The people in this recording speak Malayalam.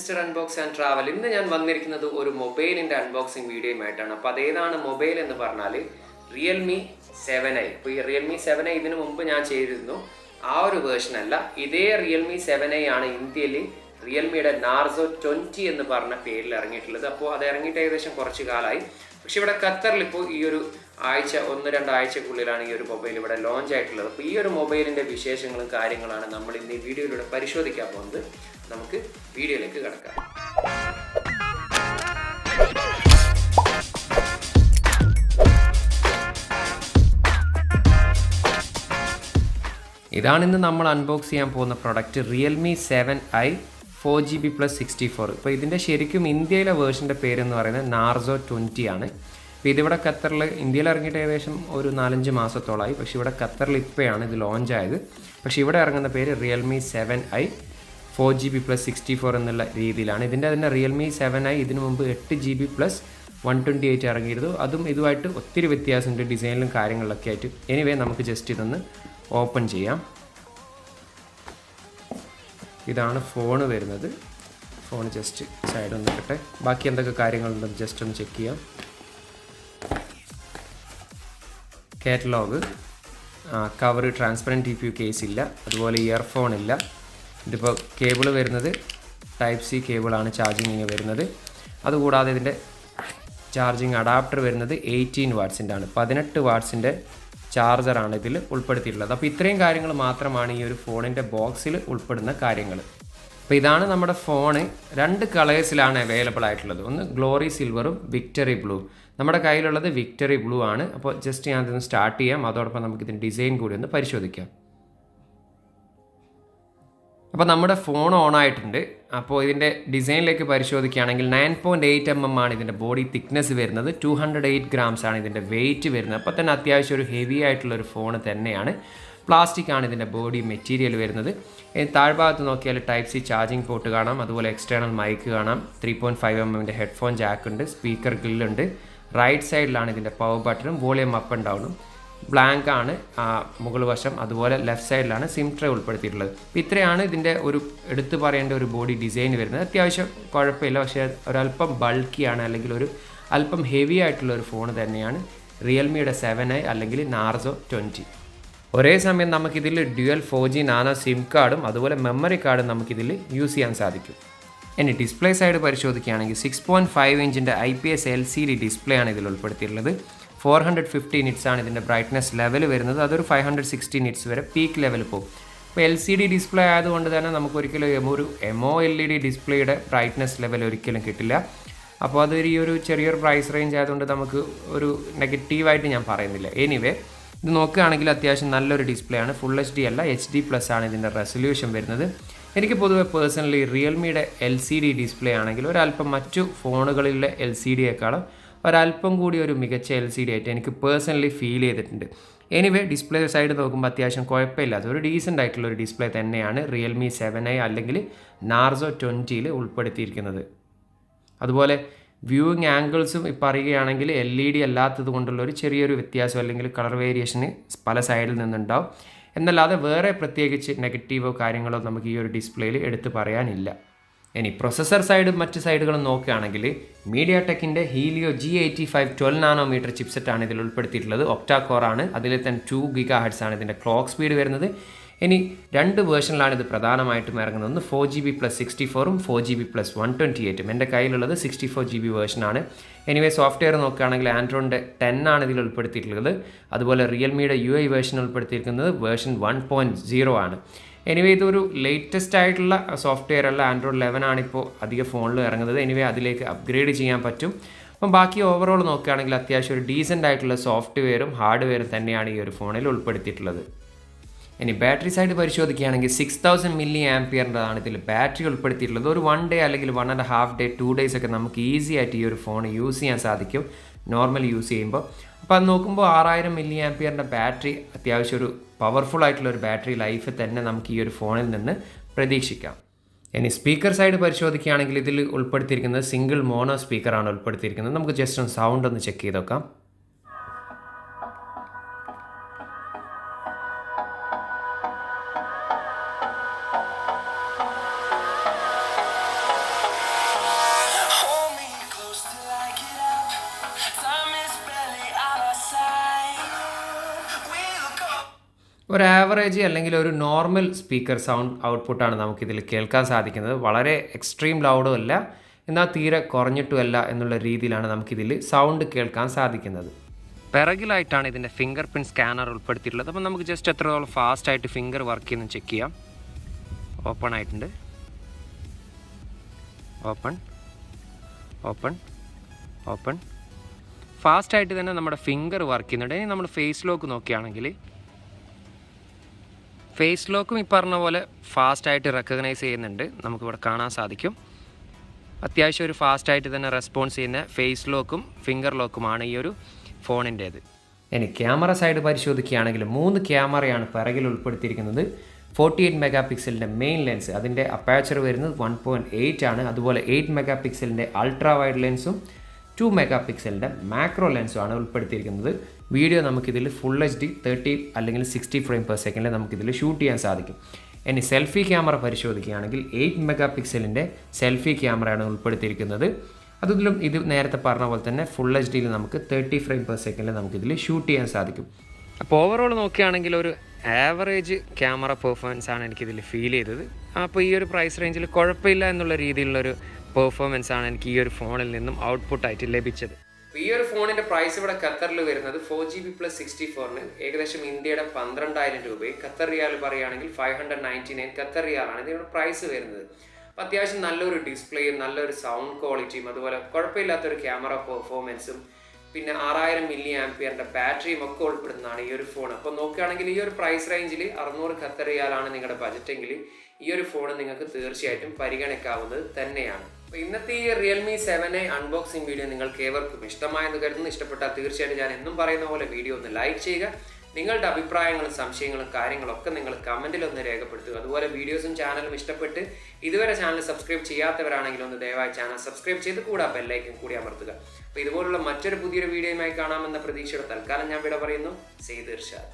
Mr. Unbox and Travel. In the mobile in the unboxing video. Now, mobile in the Realme 7i. Realme 7i is our version. This Realme 7i is Realme Narzo 20 in the Parna paid. പക്ഷേ ഇവിടെ ഖത്തറിൽ ഇപ്പോൾ ഈ ഒരു ആഴ്ച 1-2 ആഴ്ചക്കുള്ളിലാണ് ഈ ഒരു മൊബൈൽ ഇവിടെ ലോഞ്ച് ആയിട്ടുള്ളത്. അപ്പോൾ ഈ ഒരു മൊബൈലിന്റെ വിശേഷങ്ങളും കാര്യങ്ങളാണ് നമ്മൾ ഇന്ന് ഈ വീഡിയോയിലൂടെ പരിശോധിക്കാൻ പോകുന്നത്. നമുക്ക് വീഡിയോയിലേക്ക് കടക്കാം. ഇതാണ് ഇന്ന് നമ്മൾ അൺബോക്സ് ചെയ്യാൻ പോകുന്ന product Realme 7i 4GB plus 64. ഇപ്പോൾ ഇതിൻ്റെ ശരിക്കും ഇന്ത്യയിലെ വേർഷൻ്റെ പേരെന്ന് പറയുന്നത് Narzo 20 ആണ്. ഇപ്പോൾ ഇതിവിടെ ഖത്തറിൽ ഇന്ത്യയിൽ ഇറങ്ങിയിട്ട് ഏകദേശം ഒരു 4-5 മാസത്തോളമായി. പക്ഷേ ഇവിടെ ഖത്തറിൽ ഇപ്പോഴാണ് ഇത് ലോഞ്ച് ആയത്. പക്ഷേ ഇവിടെ ഇറങ്ങുന്ന പേര് Realme 7i 4GB plus 64 എന്നുള്ള രീതിയിലാണ്. ഇതിൻ്റെ തന്നെ Realme 7i ഇതിനു മുമ്പ് 8GB plus 128 ഇറങ്ങിയിരുന്നു. അതും ഇതുമായിട്ട് ഒത്തിരി വ്യത്യാസമുണ്ട് ഡിസൈനിലും കാര്യങ്ങളിലൊക്കെ ആയിട്ട്. എനിവേ നമുക്ക് ജസ്റ്റ് ഇതൊന്ന് ഓപ്പൺ ചെയ്യാം. ഇതാണ് ഫോൺ വരുന്നത്. ഫോൺ ജസ്റ്റ് സൈഡ് ഒന്ന് ഇട്ടെ. ബാക്കി എന്തൊക്കെ കാര്യങ്ങളുണ്ടെന്ന് ജസ്റ്റ് ഒന്ന് ചെക്ക് ചെയ്യാം. Catalogue, cover, transparent TPU case ഇല്ല, അതുപോലെ ഇയർഫോൺ ഇല്ല. ഇതിപ്പോൾ കേബിൾ വരുന്നത് ടൈപ്പ് C കേബിളാണ് ചാർജിങ്ങിന് വരുന്നത്. അതുകൂടാതെ ഇതിൻ്റെ ചാർജിങ് അഡാപ്റ്റർ വരുന്നത് 18 വാട്ട്സിൻ്റെ ആണ്. 18 വാട്ട്സിൻ്റെ ചാർജറാണ് ഇതിൽ ഉൾപ്പെടുത്തിയിട്ടുള്ളത്. അപ്പോൾ ഇത്രയും കാര്യങ്ങൾ മാത്രമാണ് ഈ ഒരു ഫോണിൻ്റെ ബോക്സിൽ ഉൾപ്പെടുന്ന കാര്യങ്ങൾ. അപ്പോൾ ഇതാണ് നമ്മുടെ ഫോണ്. 2 കളേഴ്സിലാണ് അവൈലബിൾ ആയിട്ടുള്ളത്. ഒന്ന് ഗ്ലോറി സിൽവറും വിക്ടറി ബ്ലൂ. നമ്മുടെ കയ്യിലുള്ളത് വിക്ടറി ബ്ലൂ ആണ്. അപ്പോൾ ജസ്റ്റ് ഞാൻ ഇതൊന്ന് സ്റ്റാർട്ട് ചെയ്യാം. അതോടൊപ്പം നമുക്കിതിൻ്റെ ഡിസൈൻ കൂടി ഒന്ന് പരിശോധിക്കാം. അപ്പോൾ നമ്മുടെ ഫോൺ ഓൺ ആയിട്ടുണ്ട്. അപ്പോൾ ഇതിൻ്റെ ഡിസൈനിലേക്ക് പരിശോധിക്കുകയാണെങ്കിൽ 9.8 mm ആണ് ഇതിൻ്റെ ബോഡി തിക്നെസ് വരുന്നത്. 208 grams ആണ് ഇതിൻ്റെ വെയിറ്റ് വരുന്നത്. അപ്പോൾ തന്നെ അത്യാവശ്യം ഒരു ഹെവി ആയിട്ടുള്ളൊരു ഫോൺ തന്നെയാണ്. പ്ലാസ്റ്റിക് ആണ് ഇതിൻ്റെ ബോഡി മെറ്റീരിയൽ വരുന്നത്. താഴ്ഭാഗത്ത് നോക്കിയാൽ ടൈപ്പ് C ചാർജിങ് പോർട്ട് കാണാം. അതുപോലെ എക്സ്റ്റേണൽ മൈക്ക് കാണാം. 3.5 mm ഹെഡ്ഫോൺ ജാക്ക് ഉണ്ട്. സ്പീക്കർ ഗ്രില്ലുണ്ട്. റൈറ്റ് സൈഡിലാണ് ഇതിൻ്റെ പവർ ബട്ടണും വോളിയം അപ്പ് ആൻഡ് ഡൗണും. ബ്ലാങ്ക് ആണ് മുകൾ വശം. അതുപോലെ ലെഫ്റ്റ് സൈഡിലാണ് സിം ട്രേ ഉൾപ്പെടുത്തിയിട്ടുള്ളത്. അപ്പോൾ ഇത്രയാണ് ഇതിൻ്റെ ഒരു എടുത്തു പറയേണ്ട ഒരു ബോഡി ഡിസൈൻ വരുന്നത്. അത്യാവശ്യം കുഴപ്പമില്ല. പക്ഷേ ഒരല്പം ബൾക്കിയാണ്, അല്ലെങ്കിൽ ഒരു അല്പം ഹെവി ആയിട്ടുള്ള ഒരു ഫോൺ തന്നെയാണ് റിയൽമിയുടെ 7i അല്ലെങ്കിൽ Narzo 20. ഒരേ സമയം നമുക്കിതിൽ ഡ്യുവൽ 4G നാനോ സിം കാർഡും അതുപോലെ മെമ്മറി കാർഡും നമുക്കിതിൽ യൂസ് ചെയ്യാൻ സാധിക്കും. ഇനി ഡിസ്പ്ലേ സൈഡ് പരിശോധിക്കുകയാണെങ്കിൽ 6.5 ഇഞ്ചിൻ്റെ IPS LCD ഡിസ്പ്ലേ ആണ് ഇതിൽ ഉൾപ്പെടുത്തിയിട്ടുള്ളത്. 450 nits ആണ് ഇതിൻ്റെ ബ്രൈറ്റ്നസ് ലെവൽ വരുന്നത്. അതൊരു 560 nits വരെ പീക്ക് ലെവൽ പോകും. ഇപ്പോൾ LCD ഡിസ്പ്ലേ ആയതുകൊണ്ട് തന്നെ നമുക്കൊരിക്കലും ഒരു MOLED ഡിസ്പ്ലേയുടെ ബ്രൈറ്റ്നസ് ലെവൽ ഒരിക്കലും കിട്ടില്ല. അപ്പോൾ അതൊരു ഈ ഒരു ചെറിയൊരു പ്രൈസ് റേഞ്ച് ആയതുകൊണ്ട് നമുക്ക് ഒരു നെഗറ്റീവായിട്ട് ഞാൻ പറയുന്നില്ല. എനിവേ ഇത് നോക്കുകയാണെങ്കിൽ അത്യാവശ്യം നല്ലൊരു ഡിസ്പ്ലേ ആണ്. ഫുൾ HD അല്ല, HD+ ആണ് ഇതിൻ്റെ റെസൊല്യൂഷൻ വരുന്നത്. എനിക്ക് പൊതുവെ പേഴ്സണലി റിയൽമിയുടെ LCD ഡിസ്പ്ലേ ആണെങ്കിൽ ഒരല്പം മറ്റു ഫോണുകളിലെ LCDയേക്കാളും ഒരല്പം കൂടി ഒരു മികച്ച LCD ആയിട്ട് എനിക്ക് പേഴ്സണലി ഫീൽ ചെയ്തിട്ടുണ്ട്. എനിവേ ഡിസ്പ്ലേ സൈഡ് നോക്കുമ്പോൾ അത്യാവശ്യം കുഴപ്പമില്ലാത്ത ഒരു ഡീസൻ്റ് ആയിട്ടുള്ള ഒരു ഡിസ്പ്ലേ തന്നെയാണ് Realme 7i അല്ലെങ്കിൽ Narzo 20 ഉൾപ്പെടുത്തിയിരിക്കുന്നത്. അതുപോലെ വ്യൂയിങ് ആംഗിൾസും ഇപ്പോൾ പറയുകയാണെങ്കിൽ LED അല്ലാത്തത് കൊണ്ടുള്ള ഒരു ചെറിയൊരു വ്യത്യാസം അല്ലെങ്കിൽ കളർ വേരിയേഷന് പല സൈഡിൽ നിന്നുണ്ടാവും. എന്നല്ലാതെ വേറെ പ്രത്യേകിച്ച് നെഗറ്റീവോ കാര്യങ്ങളോ നമുക്ക് ഈ ഒരു ഡിസ്പ്ലേയിൽ എടുത്തു പറയാനില്ല. ഇനി പ്രൊസസ്സർ സൈഡ് മറ്റ് സൈഡുകളും നോക്കുകയാണെങ്കിൽ MediaTekൻ്റെ Helio G85 12 nm ചിപ്സെറ്റാണ് ഇതിൽ ഉൾപ്പെടുത്തിയിട്ടുള്ളത്. ഒക്ടാ കോറാണ്. അതിൽ തന്നെ 2 GHz ആണ് ഇതിൻ്റെ ക്ലോക്ക് സ്പീഡ് വരുന്നത്. ഇനി 2 വേർഷനിലാണ് ഇത് പ്രധാനമായിട്ടും ഇറങ്ങുന്നത്. ഒന്ന് 4GB plus 64ഉം 4GB plus 128ഉം. എൻ്റെ കയ്യിലുള്ളത് 64GB വേർഷനാണ്. എനിവേ സോഫ്റ്റ്വെയർ നോക്കുകയാണെങ്കിൽ ആൻഡ്രോയിഡിൻ്റെ 10 ആണ് ഇതിൽ ഉൾപ്പെടുത്തിയിട്ടുള്ളത്. അതുപോലെ റിയൽമിയുടെ UI വേർഷൻ ഉൾപ്പെടുത്തിയിരിക്കുന്നത് വേർഷൻ 1.0 ആണ്. എനിവേ ഇതൊരു ലേറ്റസ്റ്റ് ആയിട്ടുള്ള സോഫ്റ്റ്വെയർ അല്ല. ആൻഡ്രോയിഡ് 11 ആണിപ്പോൾ അധിക ഫോണിൽ ഇറങ്ങുന്നത്. എനിവേ അതിലേക്ക് അപ്ഗ്രേഡ് ചെയ്യാൻ പറ്റും. അപ്പം ബാക്കി ഓവറോൾ നോക്കുകയാണെങ്കിൽ അത്യാവശ്യം ഒരു ഡീസൻ്റ് ആയിട്ടുള്ള സോഫ്റ്റ്വെയറും ഹാർഡ്വെയറും തന്നെയാണ് ഈ ഒരു ഫോണിൽ ഉൾപ്പെടുത്തിയിട്ടുള്ളത്. ഇനി ബാറ്ററി സൈഡ് പരിശോധിക്കുകയാണെങ്കിൽ 6000 mAh ഇതിൽ ബാറ്ററി ഉൾപ്പെടുത്തിയിട്ടുള്ളത്. ഒരു 1 ഡേ അല്ലെങ്കിൽ 1.5 ഡേ 2 ഡേയ്സ് ഒക്കെ നമുക്ക് ഈസി ആയിട്ട് ഈ ഒരു ഫോൺ യൂസ് ചെയ്യാൻ സാധിക്കും നോർമൽ യൂസ് ചെയ്യുമ്പോൾ. അപ്പോൾ അത് നോക്കുമ്പോൾ 6000 mAh ബാറ്ററി അത്യാവശ്യം ഒരു പവർഫുൾ ആയിട്ടുള്ള ഒരു ബാറ്ററി ലൈഫ് തന്നെ നമുക്ക് ഈ ഒരു ഫോണിൽ നിന്ന് പ്രതീക്ഷിക്കാം. ഇനി സ്പീക്കർ സൈഡ് പരിശോധിക്കുകയാണെങ്കിൽ ഇതിൽ ഉൾപ്പെടുത്തിയിരിക്കുന്നത് സിംഗിൾ മോണോ സ്പീക്കറാണ് ഉൾപ്പെടുത്തിയിരിക്കുന്നത്. നമുക്ക് ജസ്റ്റ് ഒന്ന് സൗണ്ട് ഒന്ന് ചെക്ക് ചെയ്ത് നോക്കാം. ഒരു ആവറേജ് അല്ലെങ്കിൽ ഒരു നോർമൽ സ്പീക്കർ സൗണ്ട് ഔട്ട്പുട്ടാണ് നമുക്കിതിൽ കേൾക്കാൻ സാധിക്കുന്നത്. വളരെ എക്സ്ട്രീം ലൗഡും അല്ല, എന്നാൽ തീരെ കുറഞ്ഞിട്ടുമല്ല എന്നുള്ള രീതിയിലാണ് നമുക്കിതിൽ സൗണ്ട് കേൾക്കാൻ സാധിക്കുന്നത്. പിറകിലായിട്ടാണ് ഇതിൻ്റെ ഫിംഗർ പ്രിൻറ്റ് സ്കാനർ ഉൾപ്പെടുത്തിയിട്ടുള്ളത്. അപ്പോൾ നമുക്ക് ജസ്റ്റ് എത്രത്തോളം ഫാസ്റ്റായിട്ട് ഫിംഗർ വർക്ക് ചെയ്യുന്നു ചെക്ക് ചെയ്യാം. ഓപ്പൺ ആയിട്ടുണ്ട്. Open open open. ഫാസ്റ്റായിട്ട് തന്നെ നമ്മുടെ ഫിംഗർ വർക്ക് ചെയ്യുന്നുണ്ട്. ഇനി നമ്മൾ ഫേസ് ലോക്ക് നോക്കുകയാണെങ്കിൽ ഫേസ് ലോക്കും ഈ പറഞ്ഞ പോലെ ഫാസ്റ്റായിട്ട് റെക്കഗ്നൈസ് ചെയ്യുന്നുണ്ട്, നമുക്കിവിടെ കാണാൻ സാധിക്കും. അത്യാവശ്യം ഒരു ഫാസ്റ്റായിട്ട് തന്നെ റെസ്പോൺസ് ചെയ്യുന്ന ഫേസ് ലോക്കും ഫിംഗർ ലോക്കുമാണ് ഈ ഒരു ഫോണിൻ്റേത്. ഇനി ക്യാമറ സൈഡ് പരിശോധിക്കുകയാണെങ്കിൽ 3 ക്യാമറയാണ് പിറകിൽ ഉൾപ്പെടുത്തിയിരിക്കുന്നത്. 48 മെഗാ പിക്സലിൻ്റെ മെയിൻ ലെൻസ്, അതിൻ്റെ അപ്പാച്ചർ വരുന്നത് 1.8 ആണ്. അതുപോലെ 8 മെഗാ പിക്സലിൻ്റെ അൾട്രാ വൈഡ് ലെൻസും 2 മെഗാ പിക്സലിൻ്റെ മാക്രോ ലെൻസും ആണ് ഉൾപ്പെടുത്തിയിരിക്കുന്നത്. വീഡിയോ നമുക്കിതിൽ ഫുൾ HD 30 അല്ലെങ്കിൽ 60 ഫ്രെയിം പെർ സെക്കൻഡിൽ നമുക്കിതിൽ ഷൂട്ട് ചെയ്യാൻ സാധിക്കും. ഇനി സെൽഫി ക്യാമറ പരിശോധിക്കുകയാണെങ്കിൽ 8 മെഗാ പിക്സലിൻ്റെ സെൽഫി ക്യാമറയാണ് ഉൾപ്പെടുത്തിയിരിക്കുന്നത്. അതിലും ഇത് നേരത്തെ പറഞ്ഞ പോലെ തന്നെ ഫുൾ HDയിൽ നമുക്ക് 30 ഫ്രെയിം പെർ സെക്കൻഡിൽ നമുക്കിതിൽ ഷൂട്ട് ചെയ്യാൻ സാധിക്കും. അപ്പോൾ ഓവറോൾ നോക്കുകയാണെങ്കിൽ ഒരു ആവറേജ് ക്യാമറ പെർഫോമൻസ് ആണ് എനിക്കിതിൽ ഫീൽ ചെയ്തത്. അപ്പോൾ ഈ ഒരു പ്രൈസ് റേഞ്ചിൽ കുഴപ്പമില്ല എന്നുള്ള രീതിയിലുള്ളൊരു പെർഫോമൻസ് ആണ് എനിക്ക് ഈ ഒരു ഫോണിൽ നിന്നും ഔട്ട്പുട്ടായിട്ട് ലഭിച്ചത്. ഈ ഒരു ഫോണിൻ്റെ പ്രൈസ് ഇവിടെ ഖത്തറിൽ വരുന്നത് 4GB+64 ഏകദേശം ഇന്ത്യയുടെ 12,000 രൂപയും, ഖത്തർ റിയാൽ പറയുകയാണെങ്കിൽ 599 ഖത്തർ റിയാലാണ് ഇതിയുടെ പ്രൈസ് വരുന്നത്. അപ്പോൾ അത്യാവശ്യം നല്ലൊരു ഡിസ്പ്ലേയും നല്ലൊരു സൗണ്ട് ക്വാളിറ്റിയും അതുപോലെ കുഴപ്പമില്ലാത്തൊരു ക്യാമറ പെർഫോമൻസും പിന്നെ 6000 mAh ബാറ്ററിയും ഒക്കെ ഉൾപ്പെടുന്നതാണ് ഈ ഒരു ഫോൺ. അപ്പോൾ നോക്കുകയാണെങ്കിൽ ഈ ഒരു പ്രൈസ് റേഞ്ചിൽ 600 ഖത്തർ റിയാലാണ് നിങ്ങളുടെ ബജറ്റെങ്കിൽ ഈ ഒരു ഫോൺ നിങ്ങൾക്ക് തീർച്ചയായിട്ടും പരിഗണിക്കാവുന്നത് തന്നെയാണ്. അപ്പോൾ ഇന്നത്തെ ഈ Realme 7A അൺബോക്സിംഗ് വീഡിയോ നിങ്ങൾക്ക് ഏവർക്കും ഇഷ്ടമായെന്ന് കരുതുന്നു. ഇഷ്ടപ്പെട്ടാൽ തീർച്ചയായിട്ടും ഞാൻ എന്നും പറയുന്ന പോലെ വീഡിയോ ഒന്ന് ലൈക്ക് ചെയ്യുക. നിങ്ങളുടെ അഭിപ്രായങ്ങളും സംശയങ്ങളും കാര്യങ്ങളൊക്കെ നിങ്ങൾ കമൻറ്റിൽ ഒന്ന് രേഖപ്പെടുത്തുക. അതുപോലെ വീഡിയോസും ചാനലും ഇഷ്ടപ്പെട്ട് ഇതുവരെ ചാനൽ സബ്സ്ക്രൈബ് ചെയ്യാത്തവരാണെങ്കിൽ ഒന്ന് ദയവായി ചാനൽ സബ്സ്ക്രൈബ് ചെയ്ത് കൂടാ ബെല്ലൈക്കൻ കൂടി അമർത്തുക. അപ്പോൾ ഇതുപോലുള്ള മറ്റൊരു പുതിയൊരു വീഡിയോയുമായി കാണാമെന്ന പ്രതീക്ഷയുടെ തൽക്കാലം ഞാൻ വിട പറയുന്നു. സെയ്ദ് ഇർഷാദ്.